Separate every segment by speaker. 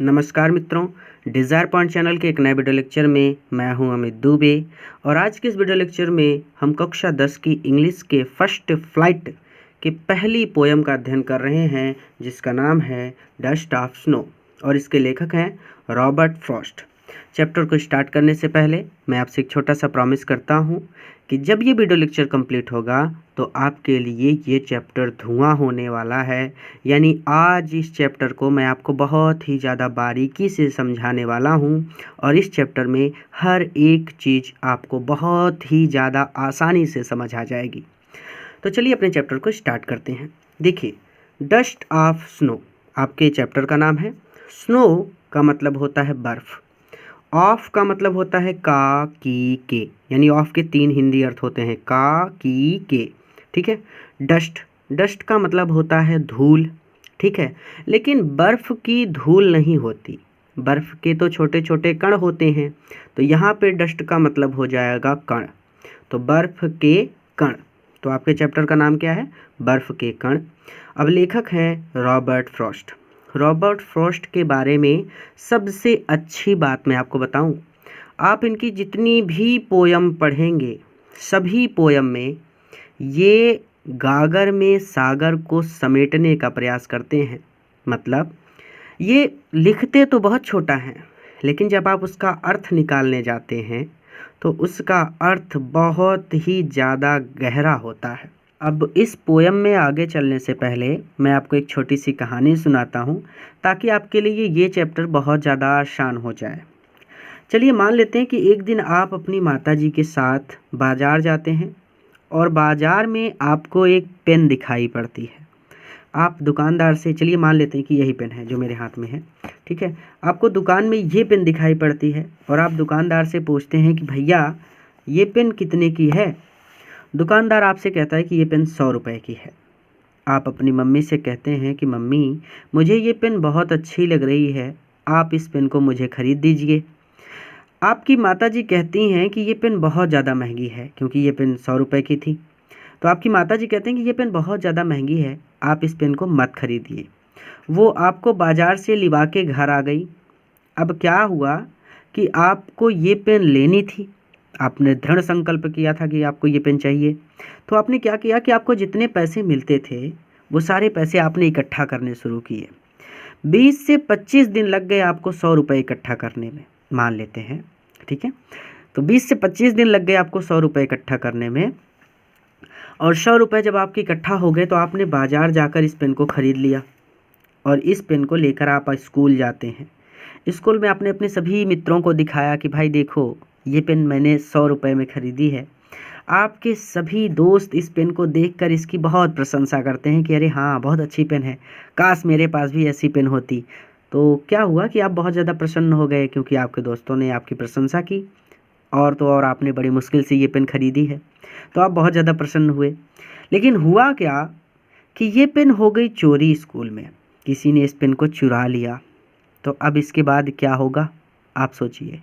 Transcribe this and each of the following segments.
Speaker 1: नमस्कार मित्रों, desire point channel के एक नए वीडियो लेक्चर में मैं हूं अमित दुबे। और आज के इस वीडियो लेक्चर में हम कक्षा 10 की इंग्लिश के फर्स्ट फ्लाइट के पहली पोयम का अध्ययन कर रहे हैं, जिसका नाम है डस्ट ऑफ स्नो और इसके लेखक हैं रॉबर्ट फ्रॉस्ट। चैप्टर को स्टार्ट करने से पहले मैं आपसे एक छोटा सा प्रॉमिस करता हूं कि जब ये वीडियो लेक्चर कंप्लीट होगा तो आपके लिए ये चैप्टर धुआं होने वाला है। यानी आज इस चैप्टर को मैं आपको बहुत ही ज़्यादा बारीकी से समझाने वाला हूँ और इस चैप्टर में हर एक चीज़ आपको बहुत ही ज़्यादा आसानी से समझ आ जाएगी। तो चलिए अपने चैप्टर को स्टार्ट करते हैं। देखिए, डस्ट ऑफ स्नो आपके चैप्टर का नाम है। स्नो का मतलब होता है बर्फ़, ऑफ का मतलब होता है का की के, यानी ऑफ के 3 हिंदी अर्थ होते हैं, का की के, ठीक है। डस्ट, डस्ट का मतलब होता है धूल, ठीक है। लेकिन बर्फ़ की धूल नहीं होती, बर्फ़ के तो छोटे छोटे कण होते हैं, तो यहाँ पे डस्ट का मतलब हो जाएगा कण, तो बर्फ़ के कण। तो आपके चैप्टर का नाम क्या है? बर्फ़ के कण। अब लेखक हैं रॉबर्ट फ्रॉस्ट। रॉबर्ट फ्रॉस्ट के बारे में सबसे अच्छी बात मैं आपको बताऊं, आप इनकी जितनी भी पोयम पढ़ेंगे, सभी पोयम में ये गागर में सागर को समेटने का प्रयास करते हैं। मतलब ये लिखते तो बहुत छोटा है, लेकिन जब आप उसका अर्थ निकालने जाते हैं तो उसका अर्थ बहुत ही ज़्यादा गहरा होता है। अब इस पोयम में आगे चलने से पहले मैं आपको एक छोटी सी कहानी सुनाता हूँ, ताकि आपके लिए ये चैप्टर बहुत ज़्यादा आसान हो जाए। चलिए मान लेते हैं कि एक दिन आप अपनी माताजी के साथ बाज़ार जाते हैं और बाज़ार में आपको एक पेन दिखाई पड़ती है। आप दुकानदार से, चलिए मान लेते हैं कि यही पेन है जो मेरे हाथ में है, ठीक है। आपको दुकान में ये पेन दिखाई पड़ती है और आप दुकानदार से पूछते हैं कि भैया ये पेन कितने की है? दुकानदार आपसे कहता है कि ये पेन 100 रुपए की है। आप अपनी मम्मी से कहते हैं कि मम्मी मुझे ये पेन बहुत अच्छी लग रही है, आप इस पेन को मुझे ख़रीद दीजिए। आपकी माताजी कहती हैं कि ये पेन बहुत ज़्यादा महंगी है, क्योंकि ये पेन 100 रुपए की थी। तो आपकी माताजी कहते हैं कि ये पेन बहुत ज़्यादा महंगी है, आप इस पेन को मत खरीदिए। वो आपको बाज़ार से लिवा के घर आ गई। अब क्या हुआ कि आपको ये पेन लेनी थी, आपने दृढ़ संकल्प किया था कि आपको ये पेन चाहिए। तो आपने क्या किया कि आपको जितने पैसे मिलते थे वो सारे पैसे आपने इकट्ठा करने शुरू किए। 20 से 25 दिन लग गए आपको 100 रुपये इकट्ठा करने में, मान लेते हैं, ठीक है। तो 20 से 25 दिन लग गए आपको 100 रुपये इकट्ठा करने में, और 100 रुपये जब आपके इकट्ठा हो गए तो आपने बाज़ार जाकर इस पेन को ख़रीद लिया और इस पेन को लेकर आप स्कूल जाते हैं। स्कूल में आपने अपने सभी मित्रों को दिखाया कि भाई देखो ये पेन मैंने 100 रुपये में ख़रीदी है। आपके सभी दोस्त इस पेन को देखकर इसकी बहुत प्रशंसा करते हैं कि अरे हाँ बहुत अच्छी पेन है, काश मेरे पास भी ऐसी पेन होती। तो क्या हुआ कि आप बहुत ज़्यादा प्रसन्न हो गए, क्योंकि आपके दोस्तों ने आपकी प्रशंसा की, और तो और आपने बड़ी मुश्किल से ये पेन ख़रीदी है, तो आप बहुत ज़्यादा प्रसन्न हुए। लेकिन हुआ क्या कि ये पेन हो गई चोरी स्कूल में, किसी ने इस पेन को चुरा लिया। तो अब इसके बाद क्या होगा आप सोचिए।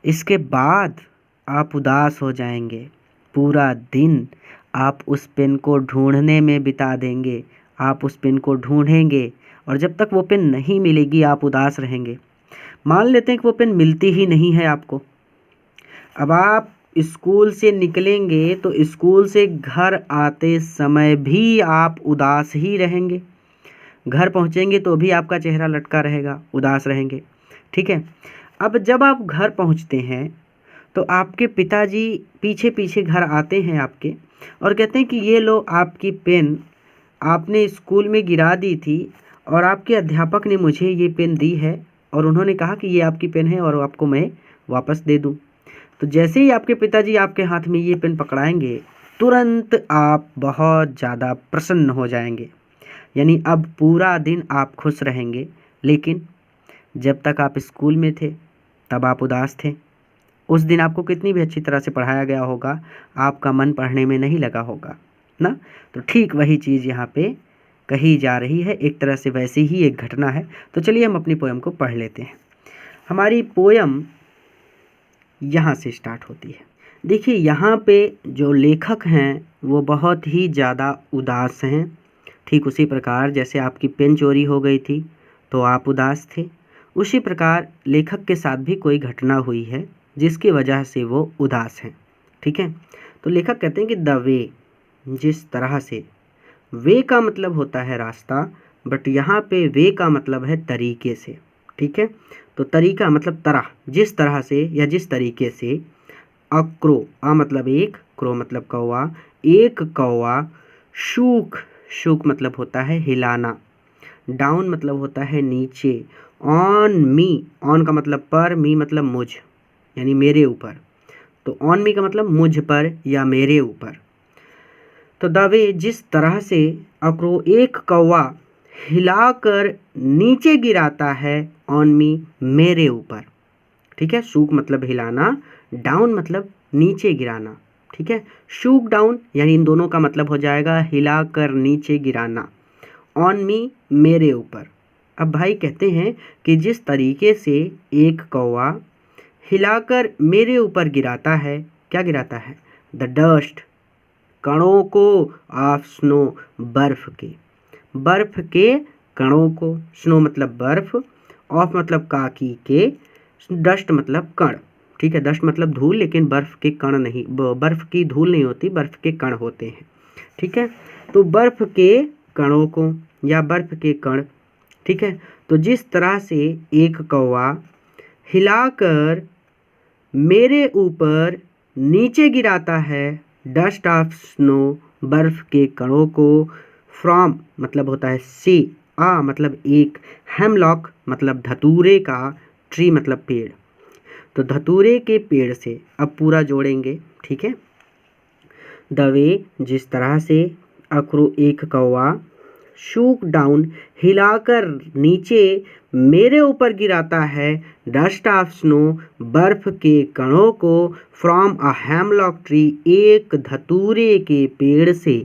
Speaker 1: इसके बाद आप उदास हो जाएंगे, पूरा दिन आप उस पेन को ढूंढने में बिता देंगे। आप उस पेन को ढूंढेंगे और जब तक वो पेन नहीं मिलेगी आप उदास रहेंगे। मान लेते हैं कि वो पेन मिलती ही नहीं है आपको। अब आप स्कूल से निकलेंगे तो स्कूल से घर आते समय भी आप उदास ही रहेंगे। घर पहुंचेंगे तो भी आपका चेहरा लटका रहेगा, उदास रहेंगे, ठीक है। अब जब आप घर पहुंचते हैं तो आपके पिताजी पीछे पीछे घर आते हैं आपके और कहते हैं कि ये लो आपकी पेन, आपने स्कूल में गिरा दी थी और आपके अध्यापक ने मुझे ये पेन दी है और उन्होंने कहा कि ये आपकी पेन है और आपको मैं वापस दे दूं। तो जैसे ही आपके पिताजी आपके हाथ में ये पेन पकड़ाएंगे, तुरंत आप बहुत ज़्यादा प्रसन्न हो जाएंगे। यानी अब पूरा दिन आप खुश रहेंगे। लेकिन जब तक आप स्कूल में थे तब आप उदास थे। उस दिन आपको कितनी भी अच्छी तरह से पढ़ाया गया होगा, आपका मन पढ़ने में नहीं लगा होगा ना। तो ठीक वही चीज़ यहाँ पे कही जा रही है, एक तरह से वैसी ही एक घटना है। तो चलिए हम अपनी पोयम को पढ़ लेते हैं। हमारी पोयम यहाँ से स्टार्ट होती है। देखिए यहाँ पे जो लेखक हैं वो बहुत ही ज़्यादा उदास हैं। ठीक उसी प्रकार जैसे आपकी पेन चोरी हो गई थी तो आप उदास थे, उसी प्रकार लेखक के साथ भी कोई घटना हुई है जिसकी वजह से वो उदास हैं। ठीक है, तो लेखक कहते हैं कि द वे, जिस तरह से, वे का मतलब होता है रास्ता, बट यहाँ पे वे का मतलब है तरीके से। ठीक है, तो तरीका मतलब तरह, जिस तरह से या जिस तरीके से। अक्रो, आ मतलब एक, क्रो मतलब कौवा, एक कौवा शूक, शूक मतलब होता है हिलाना, डाउन मतलब होता है नीचे, ऑन मी, ऑन का मतलब पर, मी मतलब मुझ यानी मेरे ऊपर, तो ऑन मी का मतलब मुझ पर या मेरे ऊपर। तो द वे, जिस तरह से, अक्रो एक कौवा हिलाकर नीचे गिराता है, ऑन मी मेरे ऊपर। ठीक है, शूक मतलब हिलाना, डाउन मतलब नीचे गिराना। ठीक है, शूक डाउन यानी इन दोनों का मतलब हो जाएगा हिलाकर नीचे गिराना, ऑन मी मेरे ऊपर। अब भाई कहते हैं कि जिस तरीके से एक कौवा हिलाकर मेरे ऊपर गिराता है, क्या गिराता है? द डस्ट, कणों को, ऑफ स्नो, बर्फ के, बर्फ के कणों को, स्नो मतलब बर्फ, ऑफ मतलब काकी के, डस्ट मतलब कण। ठीक है, डस्ट मतलब धूल, लेकिन बर्फ के कण नहीं, बर्फ की धूल नहीं होती, बर्फ के कण होते हैं। ठीक है, तो बर्फ के कणों को या बर्फ के कण। ठीक है, तो जिस तरह से एक कौवा हिलाकर मेरे ऊपर नीचे गिराता है, डस्ट ऑफ स्नो, बर्फ के कणों को, फ्रॉम मतलब होता है से, आ मतलब एक, हेमलॉक मतलब धतूरे का, ट्री मतलब पेड़, तो धतूरे के पेड़ से। अब पूरा जोड़ेंगे। ठीक है, द वे, जिस तरह से, अक्रो एक कौवा, शूक डाउन हिलाकर नीचे मेरे ऊपर गिराता है, डस्ट ऑफ स्नो, बर्फ के कणों को, फ्रॉम अ हेमलॉक ट्री, एक धतूरे के पेड़ से।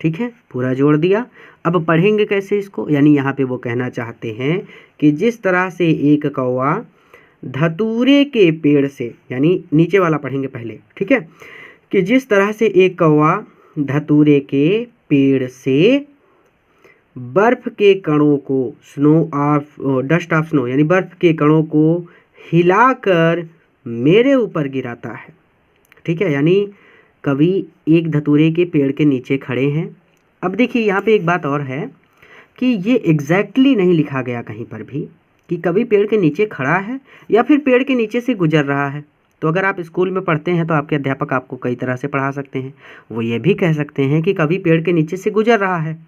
Speaker 1: ठीक है, पूरा जोड़ दिया। अब पढ़ेंगे कैसे इसको, यानी यहाँ पे वो कहना चाहते हैं कि जिस तरह से एक कौवा धतूरे के पेड़ से, यानी नीचे वाला पढ़ेंगे पहले। ठीक है, कि जिस तरह से एक कौवा धतूरे के पेड़ से बर्फ के कणों को, snow of, dust of snow यानी बर्फ के कणों को हिलाकर मेरे ऊपर गिराता है। ठीक है, यानी कवि एक धतूरे के पेड़ के नीचे खड़े हैं। अब देखिए यहाँ पे एक बात और है कि ये एग्जैक्टली नहीं लिखा गया कहीं पर भी कि कवि पेड़ के नीचे खड़ा है या फिर पेड़ के नीचे से गुजर रहा है। तो अगर आप स्कूल में पढ़ते हैं तो आपके अध्यापक आपको कई तरह से पढ़ा सकते हैं। वो ये भी कह सकते हैं कि कवि पेड़ के नीचे से गुजर रहा है,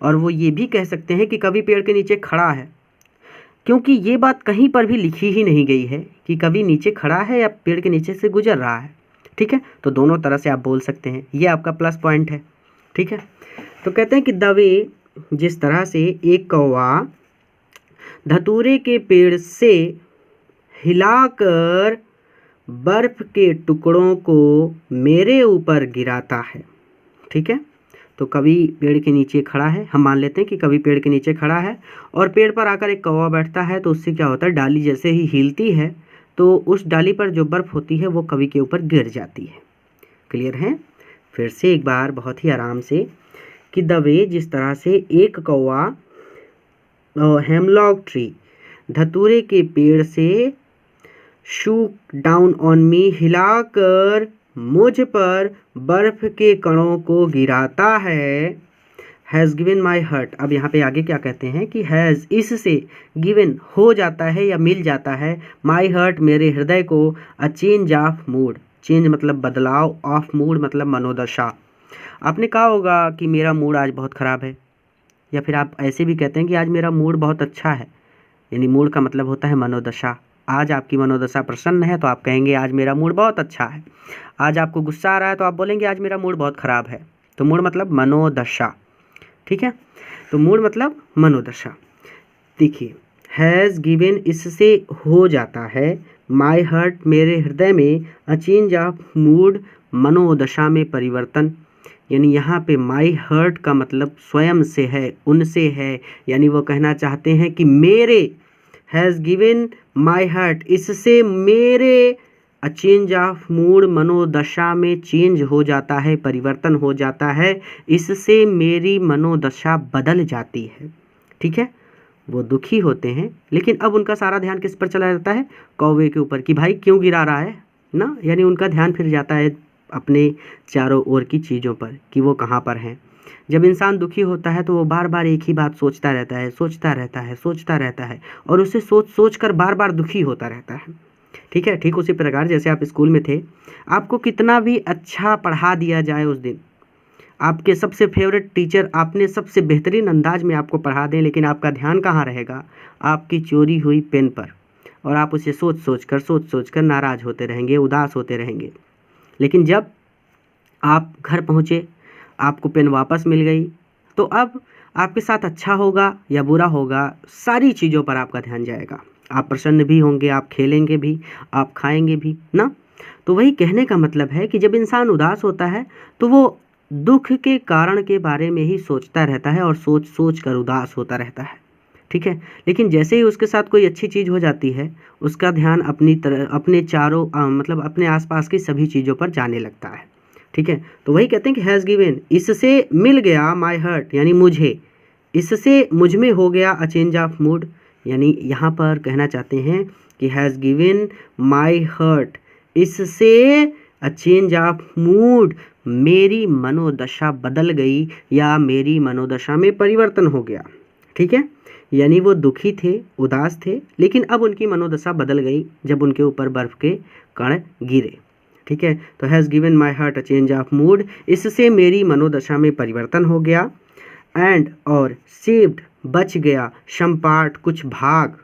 Speaker 1: और वो ये भी कह सकते हैं कि कवि पेड़ के नीचे खड़ा है, क्योंकि ये बात कहीं पर भी लिखी ही नहीं गई है कि कवि नीचे खड़ा है या पेड़ के नीचे से गुजर रहा है। ठीक है, तो दोनों तरह से आप बोल सकते हैं, ये आपका प्लस पॉइंट है। ठीक है, तो कहते हैं कि द वे, जिस तरह से एक कौवा धतूरे के पेड़ से हिलाकर बर्फ के टुकड़ों को मेरे ऊपर गिराता है। ठीक है, तो कवि पेड़ के नीचे खड़ा है, हम मान लेते हैं कि कवि पेड़ के नीचे खड़ा है और पेड़ पर आकर एक कौवा बैठता है, तो उससे क्या होता है, डाली जैसे ही हिलती है तो उस डाली पर जो बर्फ़ होती है वो कवि के ऊपर गिर जाती है। क्लियर है? फिर से एक बार बहुत ही आराम से कि द वे, जिस तरह से एक कौवा हेमलॉक ट्री, धतूरे के पेड़ से, शूक डाउन ऑन मी हिलाकर मुझ पर बर्फ के कणों को गिराता है, हैज़ गिवन माई हार्ट। अब यहाँ पे आगे क्या कहते हैं कि हैज़, इससे, गिवन हो जाता है या मिल जाता है, माई हार्ट मेरे हृदय को, अ चेंज ऑफ मूड, चेंज मतलब बदलाव, ऑफ मूड मतलब मनोदशा। आपने कहा होगा कि मेरा मूड आज बहुत ख़राब है, या फिर आप ऐसे भी कहते हैं कि आज मेरा मूड बहुत अच्छा है, यानी मूड का मतलब होता है मनोदशा। आज आपकी मनोदशा प्रसन्न है तो आप कहेंगे आज मेरा मूड बहुत अच्छा है। आज आपको गुस्सा आ रहा है तो आप बोलेंगे आज मेरा मूड बहुत ख़राब है। तो मूड मतलब मनोदशा। ठीक है, तो मूड मतलब मनोदशा। देखिए, हैज़ गिवन, इससे हो जाता है, माई हार्ट मेरे हृदय में, अ चेंज ऑफ मूड मनोदशा में परिवर्तन। यानी यहाँ पे माई हार्ट का मतलब स्वयं से है, उनसे है, यानी वो कहना चाहते हैं कि मेरे, हैज़ गिवन माई हार्ट, इससे मेरे, अ चेंज ऑफ मूड मनोदशा में चेंज हो जाता है, परिवर्तन हो जाता है, इससे मेरी मनोदशा बदल जाती है। ठीक है, वो दुखी होते हैं, लेकिन अब उनका सारा ध्यान किस पर चला जाता है? कौवे के ऊपर, कि भाई क्यों गिरा रहा है ना, यानी उनका ध्यान फिर जाता है अपने चारों ओर की चीज़ों पर कि वो कहाँ पर हैं। जब इंसान दुखी होता है तो वो बार बार एक ही बात सोचता रहता है, सोचता रहता है, सोचता रहता है, और उसे सोच सोच कर बार बार दुखी होता रहता है। ठीक है, ठीक उसी प्रकार जैसे आप स्कूल में थे, आपको कितना भी अच्छा पढ़ा दिया जाए उस दिन, आपके सबसे फेवरेट टीचर आपने सबसे बेहतरीन अंदाज में आपको पढ़ा दें, लेकिन आपका ध्यान कहाँ रहेगा? आपकी चोरी हुई पेन पर, और आप उसे सोच सोच कर नाराज़ होते रहेंगे, उदास होते रहेंगे। लेकिन जब आप घर पहुँचे, आपको पेन वापस मिल गई, तो अब आपके साथ अच्छा होगा या बुरा होगा, सारी चीज़ों पर आपका ध्यान जाएगा। आप प्रसन्न भी होंगे, आप खेलेंगे भी, आप खाएंगे भी ना। तो वही कहने का मतलब है कि जब इंसान उदास होता है तो वो दुख के कारण के बारे में ही सोचता रहता है और सोच सोच कर उदास होता रहता है। ठीक है, लेकिन जैसे ही उसके साथ कोई अच्छी चीज़ हो जाती है, उसका ध्यान अपनी तरह अपने चारों मतलब अपने आसपास की सभी चीज़ों पर जाने लगता है। ठीक है, तो वही कहते हैं कि हैज़ गिवन, इससे मिल गया माई हर्ट, यानी मुझे, इससे मुझ में हो गया अ चेंज ऑफ मूड, यानी यहाँ पर कहना चाहते हैं कि हैज़ गिवन माई हर्ट, इससे अ चेंज ऑफ मूड, मेरी मनोदशा बदल गई या मेरी मनोदशा में परिवर्तन हो गया। ठीक है, यानी वो दुखी थे, उदास थे, लेकिन अब उनकी मनोदशा बदल गई जब उनके ऊपर बर्फ़ के कण गिरे। ठीक है, तो has given my heart a change of mood, इससे मेरी मनोदशा में परिवर्तन हो गया। एंड और सेव्ड बच गया, सम पार्ट कुछ भाग,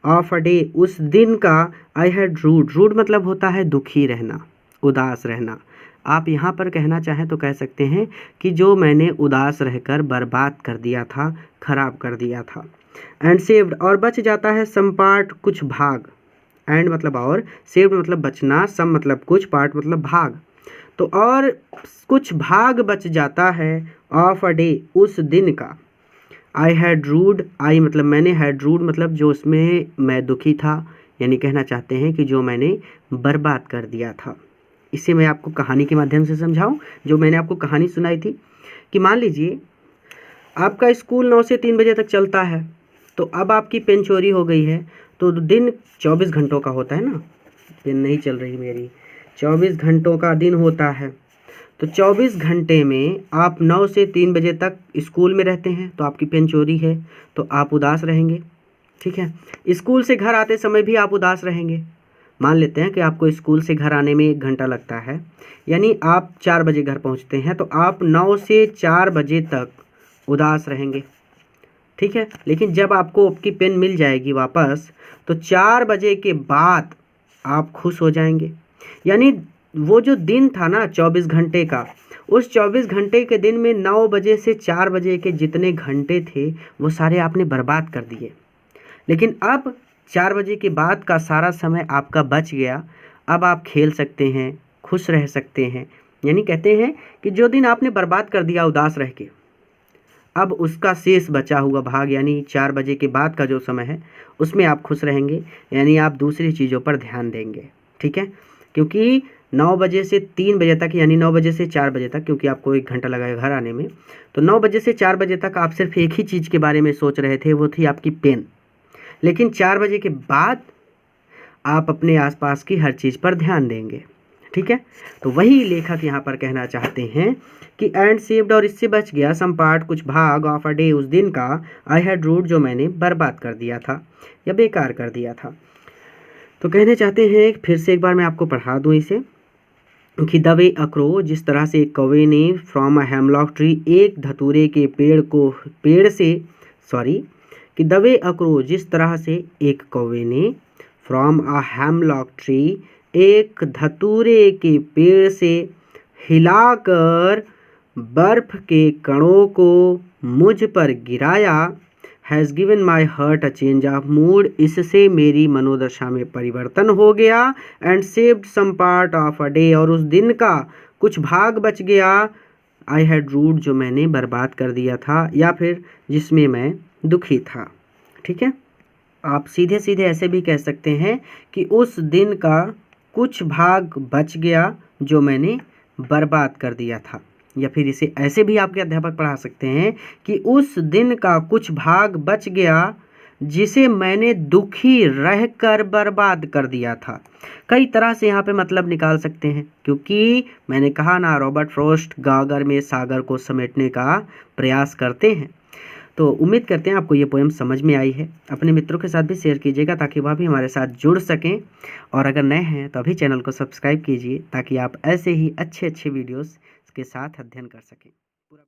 Speaker 1: ऑफ अ डे उस दिन का, आई हैड रूड, रूड मतलब होता है दुखी रहना, उदास रहना। आप यहाँ पर कहना चाहें तो कह सकते हैं कि जो मैंने उदास रहकर बर्बाद कर दिया था, खराब कर दिया था। एंड सेव्ड और बच जाता है, सम पार्ट कुछ भाग, एंड मतलब और, सेव्ड मतलब बचना, सम मतलब कुछ, पार्ट मतलब भाग, तो और कुछ भाग बच जाता है, ऑफ अ डे उस दिन का। आई हैड रूड, आई मतलब मैंने, हैड रूड मतलब जो उसमें मैं दुखी था, यानी कहना चाहते हैं कि जो मैंने बर्बाद कर दिया था। इसे मैं आपको कहानी के माध्यम से समझाऊं, जो मैंने आपको कहानी सुनाई थी कि मान लीजिए आपका स्कूल 9 से 3 बजे तक चलता है, तो अब आपकी पेन चोरी हो गई है, तो दिन 24 घंटों का होता है ना, पेन नहीं चल रही मेरी, 24 घंटों का दिन होता है, तो 24 घंटे में आप 9 से 3 बजे तक स्कूल में रहते हैं, तो आपकी पेन चोरी है, तो आप उदास रहेंगे। ठीक है, स्कूल से घर आते समय भी आप उदास रहेंगे। मान लेते हैं कि आपको स्कूल से घर आने में 1 घंटा लगता है, यानी आप 4 बजे घर पहुंचते हैं, तो आप 9 से 4 बजे तक उदास रहेंगे। ठीक है, लेकिन जब आपको आपकी पेन मिल जाएगी वापस, तो 4 बजे के बाद आप खुश हो जाएंगे। यानी वो जो दिन था ना 24 घंटे का, उस 24 घंटे के दिन में 9 बजे से 4 बजे के जितने घंटे थे वो सारे आपने बर्बाद कर दिए। लेकिन अब 4 बजे के बाद का सारा समय आपका बच गया, अब आप खेल सकते हैं, खुश रह सकते हैं। यानी कहते हैं कि जो दिन आपने बर्बाद कर दिया उदास रह के, अब उसका शेष बचा हुआ भाग, यानी 4 बजे के बाद का जो समय है उसमें आप खुश रहेंगे, यानी आप दूसरी चीज़ों पर ध्यान देंगे। ठीक है, क्योंकि 9 बजे से 3 बजे तक, यानी 9 बजे से 4 बजे तक, क्योंकि आपको 1 घंटा लगेगा घर आने में, तो 9 बजे से 4 बजे तक आप सिर्फ एक ही चीज़ के बारे में सोच रहे थे, वो थी आपकी पेन। लेकिन 4 बजे के बाद आप अपने आसपास की हर चीज़ पर ध्यान देंगे। ठीक है, तो वही लेखक यहाँ पर कहना चाहते हैं कि एंड सेव्ड और इससे बच गया, सम पार्ट कुछ भाग, ऑफ अ डे उस दिन का, आई हैड रूड जो मैंने बर्बाद कर दिया था या बेकार कर दिया था। तो कहने चाहते हैं, फिर से एक बार मैं आपको पढ़ा दूँ इसे, कि द वे अ क्रो, जिस तरह से एक कौवे ने, फ्रॉम अ हेमलॉक ट्री, एक धतूरे के पेड़ से, सॉरी, कि द वे अ क्रो, जिस तरह से एक कौवे ने, फ्रॉम अ हेमलॉक ट्री, एक धतूरे के पेड़ से हिलाकर बर्फ के कणों को मुझ पर गिराया, has given my heart a change of mood, इससे मेरी मनोदशा में परिवर्तन हो गया, and saved some part of a day, और उस दिन का कुछ भाग बच गया, आई हैड रूड जो मैंने बर्बाद कर दिया था या फिर जिसमें मैं दुखी था। ठीक है, आप सीधे सीधे ऐसे भी कह सकते हैं कि उस दिन का कुछ भाग बच गया जो मैंने बर्बाद कर दिया था, या फिर इसे ऐसे भी आपके अध्यापक पढ़ा सकते हैं कि उस दिन का कुछ भाग बच गया जिसे मैंने दुखी रहकर बर्बाद कर दिया था। कई तरह से यहाँ पे मतलब निकाल सकते हैं, क्योंकि मैंने कहा ना, रॉबर्ट फ्रॉस्ट गागर में सागर को समेटने का प्रयास करते हैं। तो उम्मीद करते हैं आपको ये पोएम समझ में आई है। अपने मित्रों के साथ भी शेयर कीजिएगा ताकि वह भी हमारे साथ जुड़ सकें। और अगर नए हैं तो अभी चैनल को सब्सक्राइब कीजिए ताकि आप ऐसे ही अच्छे अच्छे वीडियोस के साथ अध्ययन कर सकें।